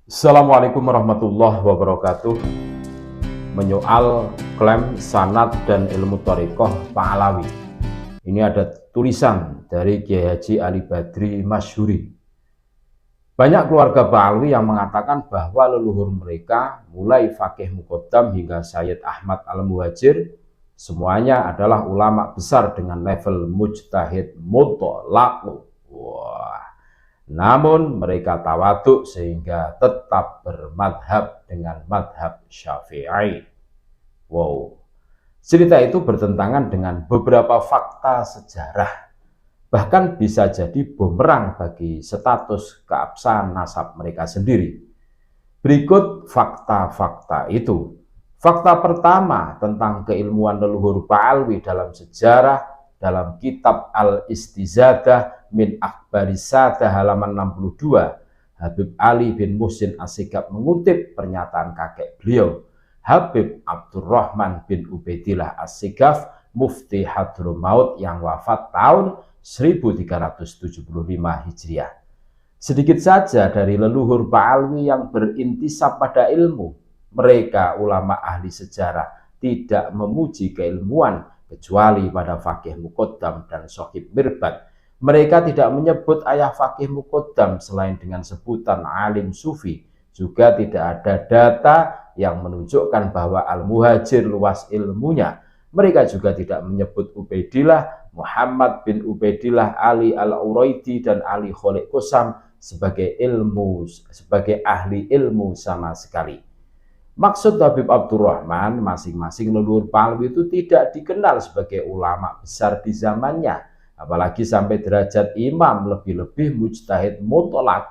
Assalamualaikum warahmatullahi wabarakatuh. Menyoal klaim sanad dan ilmu thariqah Pahlawi. Ini ada tulisan dari Kiai Haji Ali Badri Masyhuri. Banyak keluarga Pahlawi yang mengatakan bahwa leluhur mereka mulai Faqih Muqaddam hingga Sayyid Ahmad Al-Muhajir semuanya adalah ulama besar dengan level mujtahid mutlaq. Wah. Namun mereka tawaduk sehingga tetap bermadhab dengan madhab Syafi'i. Wow. Cerita itu bertentangan dengan beberapa fakta sejarah. Bahkan bisa jadi bumerang bagi status keabsahan nasab mereka sendiri. Berikut fakta-fakta itu. Fakta pertama tentang keilmuan leluhur Pahlawi dalam sejarah dalam kitab Al-Istizadah min Akhbarissadah halaman 62, Habib Ali bin Muhsin As-Sigaf mengutip pernyataan kakek beliau, Habib Abdurrahman bin Ubaidillah As-Sigaf, Mufti Hadramaut yang wafat tahun 1375 Hijriah. Sedikit saja dari leluhur Pahlawi yang berintisab pada ilmu. Mereka ulama ahli sejarah tidak memuji keilmuan kecuali pada Faqih Muqaddam dan Sohib Mirbad. Mereka tidak menyebut ayah Faqih Muqaddam selain dengan sebutan alim sufi. Juga tidak ada data yang menunjukkan bahwa Al-Muhajir luas ilmunya. Mereka juga tidak menyebut Ubaidillah, Muhammad bin Ubaidillah, Ali Al-Uraidi dan Ali Kholiq Qusam sebagai ahli ilmu sama sekali. Maksud Habib Abdurrahman, masing-masing leluhur Pahlawi itu tidak dikenal sebagai ulama besar di zamannya, apalagi sampai derajat imam, lebih-lebih mujtahid mutlak.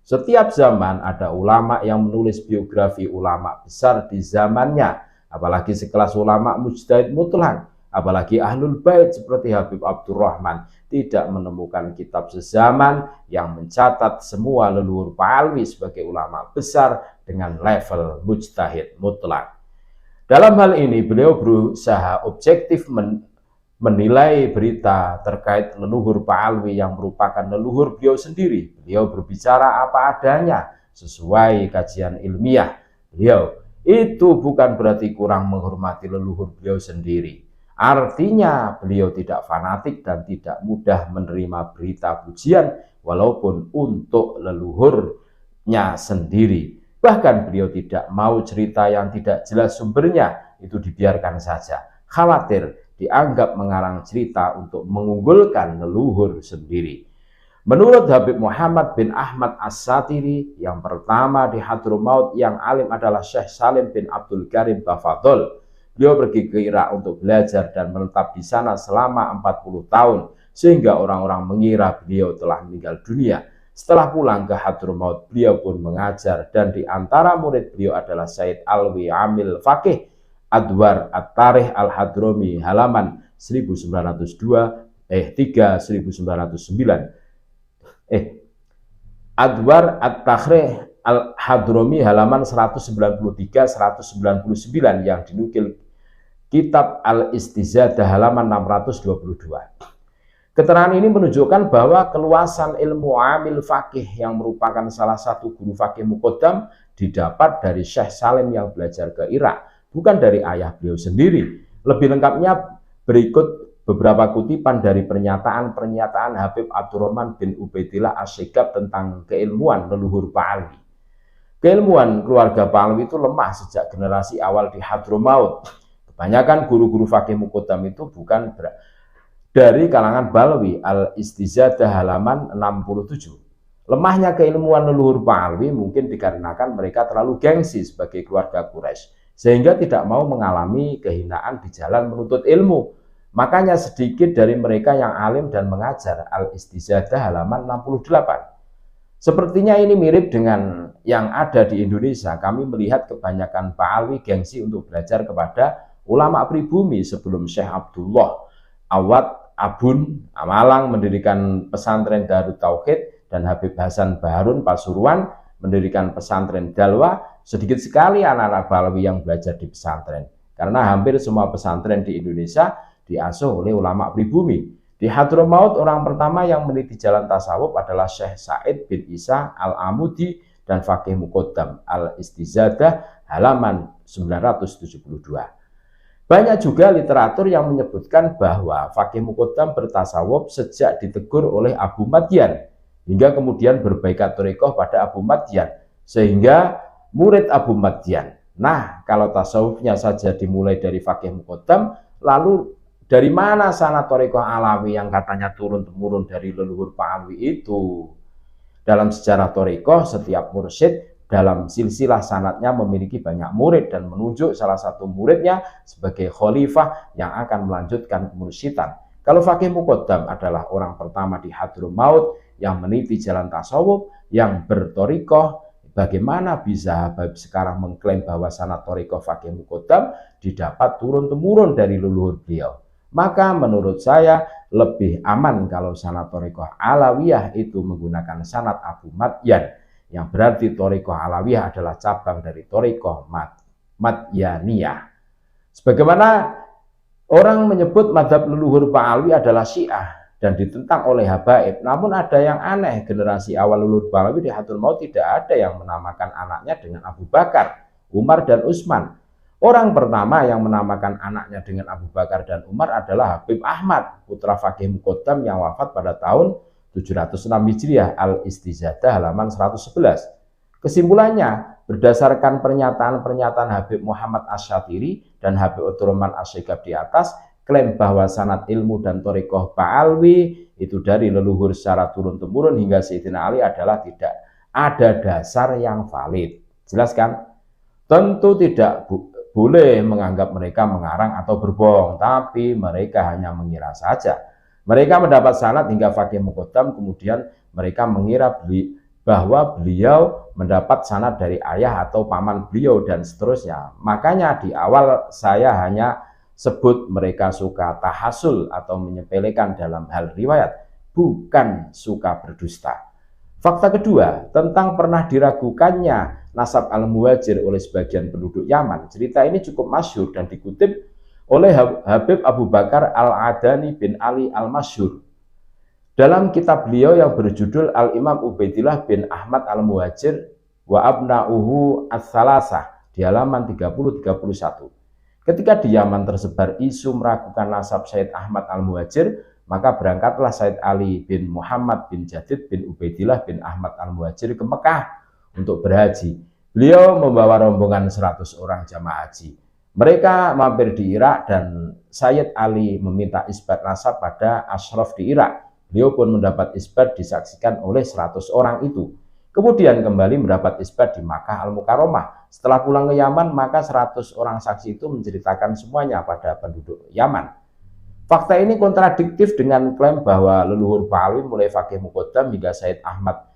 Setiap zaman ada ulama yang menulis biografi ulama besar di zamannya, apalagi sekelas ulama mujtahid mutlak, apalagi ahlul bait seperti Habib Abdurrahman tidak menemukan kitab sezaman yang mencatat semua leluhur Pahlawi sebagai ulama besar dengan level mujtahid mutlak. Dalam hal ini beliau berusaha objektif menilai berita terkait leluhur Pahlawi yang merupakan leluhur beliau sendiri. Beliau berbicara apa adanya sesuai kajian ilmiah beliau. Itu bukan berarti kurang menghormati leluhur beliau sendiri. Artinya beliau tidak fanatik dan tidak mudah menerima berita pujian walaupun untuk leluhurnya sendiri. Bahkan beliau tidak mau cerita yang tidak jelas sumbernya, itu dibiarkan saja. Khawatir dianggap mengarang cerita untuk mengunggulkan leluhur sendiri. Menurut Habib Muhammad bin Ahmad As-Satiri, yang pertama di Hadramaut yang alim adalah Syekh Salim bin Abdul Karim Bafadol. Beliau pergi ke Irak untuk belajar dan menetap di sana selama 40 tahun, sehingga orang-orang mengira beliau telah meninggal dunia. Setelah pulang ke Hadramaut, beliau pun mengajar, dan di antara murid beliau adalah Said Alwi Amil Faqih Adwar At-Tarikh Al-Hadrami halaman 1909 Adwar At-Tarikh Al-Hadrami halaman 193-199 yang dinukil kitab Al-Istizadah halaman 622. Keterangan ini menunjukkan bahwa keluasan ilmu amil faqih yang merupakan salah satu guru Faqih Muqaddam didapat dari Syekh Salim yang belajar ke Irak, bukan dari ayah beliau sendiri. Lebih lengkapnya berikut beberapa kutipan dari pernyataan Habib Abdurrahman bin Ubaidillah As-Sigaf tentang keilmuan leluhur Pahlawi. Keilmuan keluarga Pahlawi itu lemah sejak generasi awal di Hadramaut. Kebanyakan guru-guru Faqih Muqaddam itu bukan dari kalangan Balawi. Al-Istizadah halaman 67. Lemahnya keilmuan leluhur Pahlawi mungkin dikarenakan mereka terlalu gengsi sebagai keluarga Quraisy, sehingga tidak mau mengalami kehinaan di jalan menuntut ilmu. Makanya sedikit dari mereka yang alim dan mengajar. Al-Istizadah halaman 68. Sepertinya ini mirip dengan yang ada di Indonesia. Kami melihat kebanyakan Pahlawi gengsi untuk belajar kepada ulama pribumi sebelum Syekh Abdullah Awad Abun Malang mendirikan pesantren Darut Tauhid dan Habib Hasan Baharun Pasuruan mendirikan pesantren Dalwa. Sedikit sekali anak-anak Pahlawi yang belajar di pesantren, karena hampir semua pesantren di Indonesia diasuh oleh ulama pribumi. Di Hadramaut orang pertama yang meneliti jalan tasawuf adalah Syekh Said bin Isa Al-Amudi dan Faqih Muqaddam Al-Istizadah halaman 972. Banyak juga literatur yang menyebutkan bahwa Faqih Muqaddam bertasawuf sejak ditegur oleh Abu Madyan hingga kemudian berbaikat thariqah pada Abu Madyan sehingga murid Abu Madyan. Nah, kalau tasawufnya saja dimulai dari Faqih Muqaddam, lalu dari mana sanad thariqah Alawi yang katanya turun-temurun dari leluhur Pak Alwi itu? Dalam sejarah thariqah, setiap mursyid dalam silsilah sanadnya memiliki banyak murid dan menunjuk salah satu muridnya sebagai khalifah yang akan melanjutkan kemursyidan. Kalau Faqih Muqaddam adalah orang pertama di Hadramaut yang meniti jalan tasawuf, yang berthariqah, bagaimana bisa Habib sekarang mengklaim bahwa sanad thariqah Faqih Muqaddam didapat turun-temurun dari leluhur beliau? Maka menurut saya lebih aman kalau sanad thariqah Alawiyah itu menggunakan sanad Abu Madyan, yang berarti thariqah Alawiyah adalah cabang dari thariqah Madyaniyah. Sebagaimana orang menyebut madhab leluhur Pak Alwi adalah Syiah dan ditentang oleh habaib, namun ada yang aneh, generasi awal leluhur Pak Alwi di Hadramaut tidak ada yang menamakan anaknya dengan Abu Bakar, Umar, dan Utsman. Orang pertama yang menamakan anaknya dengan Abu Bakar dan Umar adalah Habib Ahmad, putra Faqih Muqaddam yang wafat pada tahun 706 Hijriah, Al-Istizadah halaman 111. Kesimpulannya, berdasarkan pernyataan-pernyataan Habib Muhammad Asy-Syatiri dan Habib Abdurrahman Asy-Syighab di atas, klaim bahwa sanad ilmu dan thariqah Pak Alwi itu dari leluhur secara turun-temurun hingga Sayyidina Ali adalah tidak ada dasar yang valid. Jelas kan? Tentu tidak boleh menganggap mereka mengarang atau berbohong, tapi mereka hanya mengira saja. Mereka mendapat sanad hingga Faqih Muqaddam, kemudian mereka mengira bahwa beliau mendapat sanad dari ayah atau paman beliau dan seterusnya. Makanya di awal saya hanya sebut mereka suka tahasul atau menyepelekan dalam hal riwayat, bukan suka berdusta. Fakta kedua, tentang pernah diragukannya nasab al-Muhajir oleh sebagian penduduk Yaman. Cerita ini cukup masyhur dan dikutip oleh Habib Abu Bakar Al-Adani bin Ali Al-Masyhur dalam kitab beliau yang berjudul Al-Imam Ubaidillah bin Ahmad Al-Muhajir wa Abna'uhu Ats-Tsalasah di halaman 30-31. Ketika di Yaman tersebar isu meragukan nasab Sayyid Ahmad Al-Muhajir, maka berangkatlah Sayyid Ali bin Muhammad bin Jadid bin Ubaidillah bin Ahmad Al-Muhajir ke Mekah untuk berhaji. Beliau membawa rombongan 100 orang jamaah haji. Mereka mampir di Irak dan Sayyid Ali meminta isbat nasab pada Ashraf di Irak. Beliau pun mendapat isbat disaksikan oleh 100 orang itu. Kemudian kembali mendapat isbat di Makkah Al-Mukarramah. Setelah pulang ke Yaman, maka 100 orang saksi itu menceritakan semuanya pada penduduk Yaman. Fakta ini kontradiktif dengan klaim bahwa leluhur Pak Alwi mulai Faqih Muqaddam hingga Sayyid Ahmad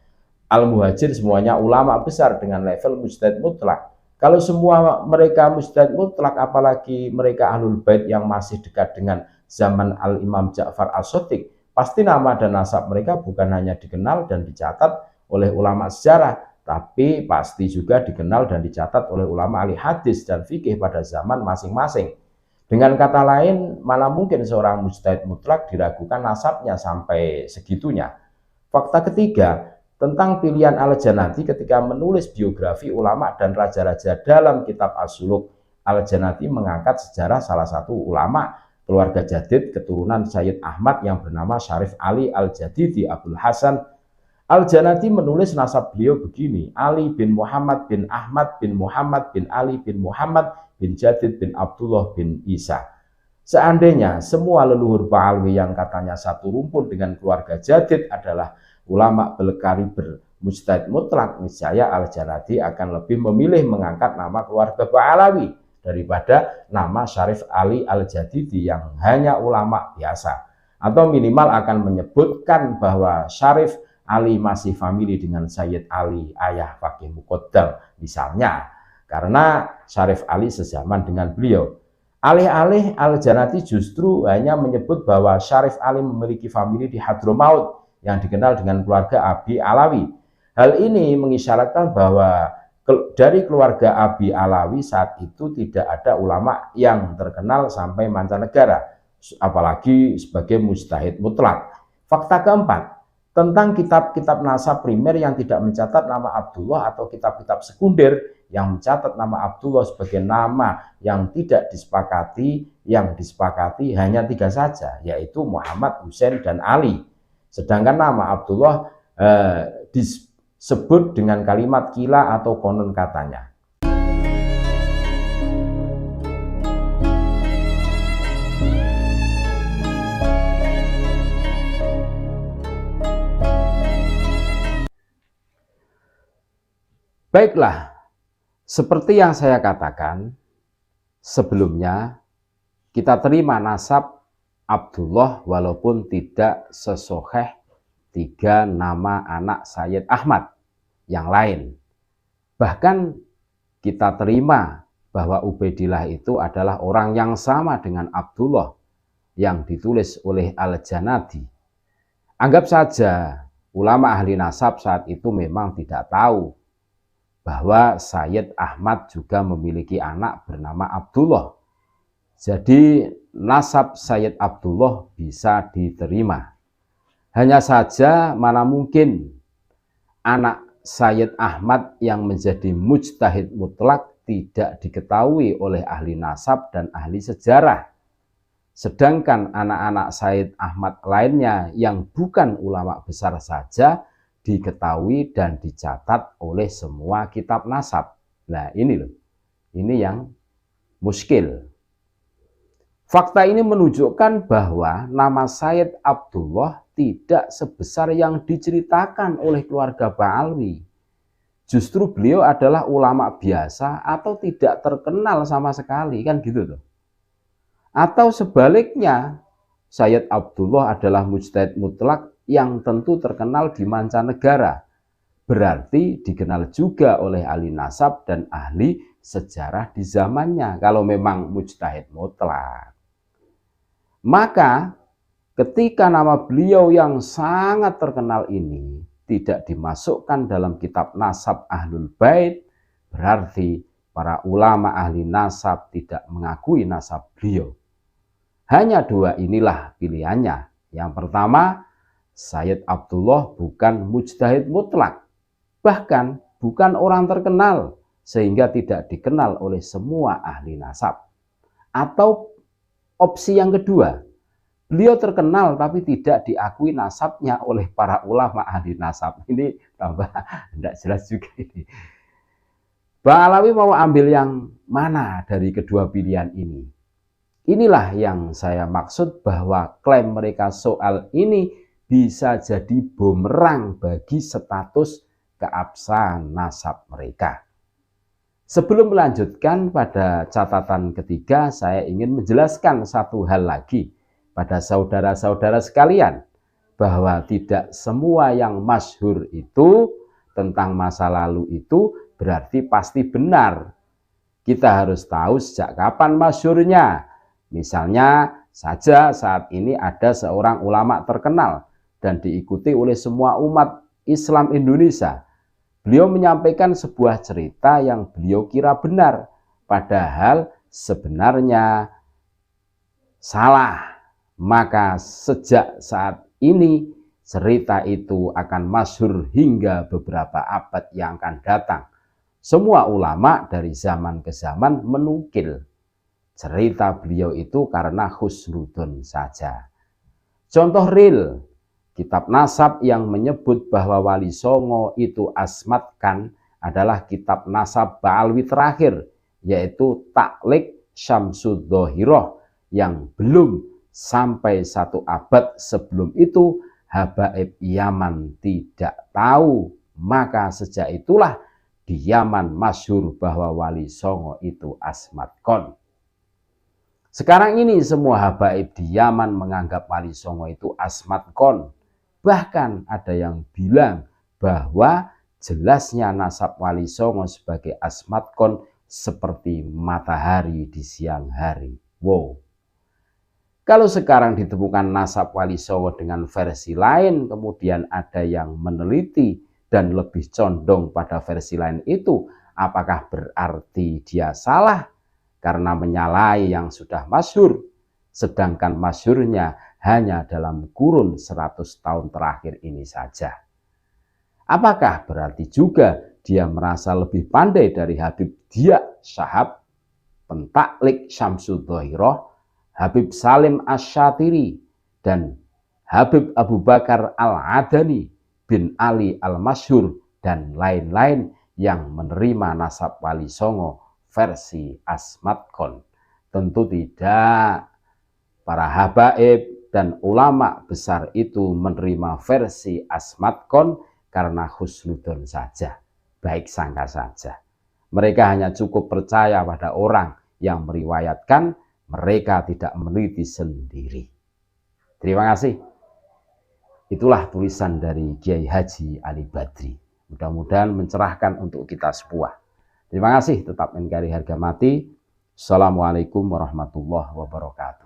Al-Muhajir semuanya ulama besar dengan level mujtahid mutlak. Kalau semua mereka mujtahid mutlak, apalagi mereka ahlul bait yang masih dekat dengan zaman Al-Imam Ja'far As-Shadiq, pasti nama dan nasab mereka bukan hanya dikenal dan dicatat oleh ulama sejarah, tapi pasti juga dikenal dan dicatat oleh ulama ahli hadis dan fikih pada zaman masing-masing. Dengan kata lain, mana mungkin seorang mujtahid mutlak diragukan nasabnya sampai segitunya. Fakta ketiga, tentang pilihan Al-Janati ketika menulis biografi ulama dan raja-raja dalam kitab As-Suluk. Al-Janati mengangkat sejarah salah satu ulama keluarga Jadid keturunan Sayyid Ahmad yang bernama Syarif Ali Al-Jadidi Abul Hasan. Al-Janati menulis nasab beliau begini: Ali bin Muhammad bin Ahmad bin Muhammad bin Ali bin Muhammad bin Jadid bin Abdullah bin Isa. Seandainya semua leluhur Pak Alwi yang katanya satu rumpun dengan keluarga Jadid adalah ulama berkaliber mujtahid mutlak, niscaya Al-Janati akan lebih memilih mengangkat nama keluarga Pak Alawi daripada nama Syarif Ali Al-Jadidi yang hanya ulama biasa, atau minimal akan menyebutkan bahwa Syarif Ali masih famili dengan Sayyid Ali, ayah Faqih Muqaddam misalnya, karena Syarif Ali sezaman dengan beliau. Alih-alih Al-Janati justru hanya menyebut bahwa Syarif Ali memiliki famili di Hadramaut yang dikenal dengan keluarga Abi Alawi. Hal ini mengisyaratkan bahwa dari keluarga Abi Alawi saat itu tidak ada ulama yang terkenal sampai mancanegara, apalagi sebagai mujtahid mutlak. Fakta keempat, tentang kitab-kitab nasab primer yang tidak mencatat nama Abdullah atau kitab-kitab sekunder yang mencatat nama Abdullah sebagai nama yang tidak disepakati, yang disepakati hanya 3 saja, yaitu Muhammad, Husain, dan Ali. Sedangkan nama Abdullah disebut dengan kalimat kila atau konon katanya. Baiklah, seperti yang saya katakan sebelumnya, kita terima nasab Abdullah walaupun tidak sesoheh 3 nama anak Sayyid Ahmad yang lain. Bahkan kita terima bahwa Ubaidillah itu adalah orang yang sama dengan Abdullah yang ditulis oleh Al-Janadi. Anggap saja ulama ahli nasab saat itu memang tidak tahu bahwa Sayyid Ahmad juga memiliki anak bernama Abdullah. Jadi nasab Sayyid Abdullah bisa diterima. Hanya saja mana mungkin anak Sayyid Ahmad yang menjadi mujtahid mutlak tidak diketahui oleh ahli nasab dan ahli sejarah. Sedangkan anak-anak Sayyid Ahmad lainnya yang bukan ulama besar saja diketahui dan dicatat oleh semua kitab nasab. Nah ini loh, ini yang muskil. Fakta ini menunjukkan bahwa nama Sayyid Abdullah tidak sebesar yang diceritakan oleh keluarga Ba'alwi. Justru beliau adalah ulama biasa atau tidak terkenal sama sekali, kan gitu loh. Atau sebaliknya, Sayyid Abdullah adalah mujtahid mutlak yang tentu terkenal di mancanegara, berarti dikenal juga oleh ahli nasab dan ahli sejarah di zamannya kalau memang mujtahid mutlak. Maka ketika nama beliau yang sangat terkenal ini tidak dimasukkan dalam kitab nasab Ahlul Bait, berarti para ulama ahli nasab tidak mengakui nasab beliau. Hanya 2 inilah pilihannya. Yang pertama, Sayyid Abdullah bukan mujtahid mutlak, bahkan bukan orang terkenal, sehingga tidak dikenal oleh semua ahli nasab. Atau opsi yang kedua, beliau terkenal tapi tidak diakui nasabnya oleh para ulama ahli nasab. Ini tambah tidak jelas juga ini. Ba'alawi mau ambil yang mana dari kedua pilihan ini? Inilah yang saya maksud bahwa klaim mereka soal ini bisa jadi bumerang bagi status keabsahan nasab mereka. Sebelum melanjutkan pada catatan ketiga, saya ingin menjelaskan satu hal lagi pada saudara-saudara sekalian, bahwa tidak semua yang masyhur itu tentang masa lalu itu berarti pasti benar. Kita harus tahu sejak kapan masyhurnya. Misalnya saja saat ini ada seorang ulama terkenal dan diikuti oleh semua umat Islam Indonesia. Beliau menyampaikan sebuah cerita yang beliau kira benar, padahal sebenarnya salah. Maka sejak saat ini cerita itu akan masyhur hingga beberapa abad yang akan datang. Semua ulama dari zaman ke zaman menukil cerita beliau itu karena husnudon saja. Contoh real, kitab nasab yang menyebut bahwa Wali Songo itu Asmat Khan adalah kitab nasab Ba'alwi terakhir, yaitu Takhlik Syamsudzohiroh, yang belum sampai 1 abad sebelum itu habaib Yaman tidak tahu. Maka sejak itulah di Yaman masyhur bahwa Wali Songo itu Asmat Khan. Sekarang ini semua habaib di Yaman menganggap Wali Songo itu Asmat Khan. Bahkan ada yang bilang bahwa jelasnya nasab Wali Songo sebagai Asmat Khan seperti matahari di siang hari. Wow. Kalau sekarang ditemukan nasab Wali Songo dengan versi lain, kemudian ada yang meneliti dan lebih condong pada versi lain itu, apakah berarti dia salah karena menyalahi yang sudah masyhur? Sedangkan masyhurnya hanya dalam kurun 100 tahun terakhir ini saja. Apakah berarti juga dia merasa lebih pandai dari Habib Diya Shahab, Pentaklik Syamsuddhoiroh, Habib Salim Asy-Syatiri, dan Habib Abu Bakar Al-Adani bin Ali Al-Masyhur, dan lain-lain yang menerima nasab Wali Songo versi Asmatkon? Tentu tidak. Para habaib dan ulama besar itu menerima versi Asmatkon karena husnudzon saja, baik sangka saja. Mereka hanya cukup percaya pada orang yang meriwayatkan, mereka tidak meneliti sendiri. Terima kasih. Itulah tulisan dari Kiai Haji Ali Badri. Mudah-mudahan mencerahkan untuk kita semua. Terima kasih, tetap NKRI harga mati. Assalamualaikum warahmatullahi wabarakatuh.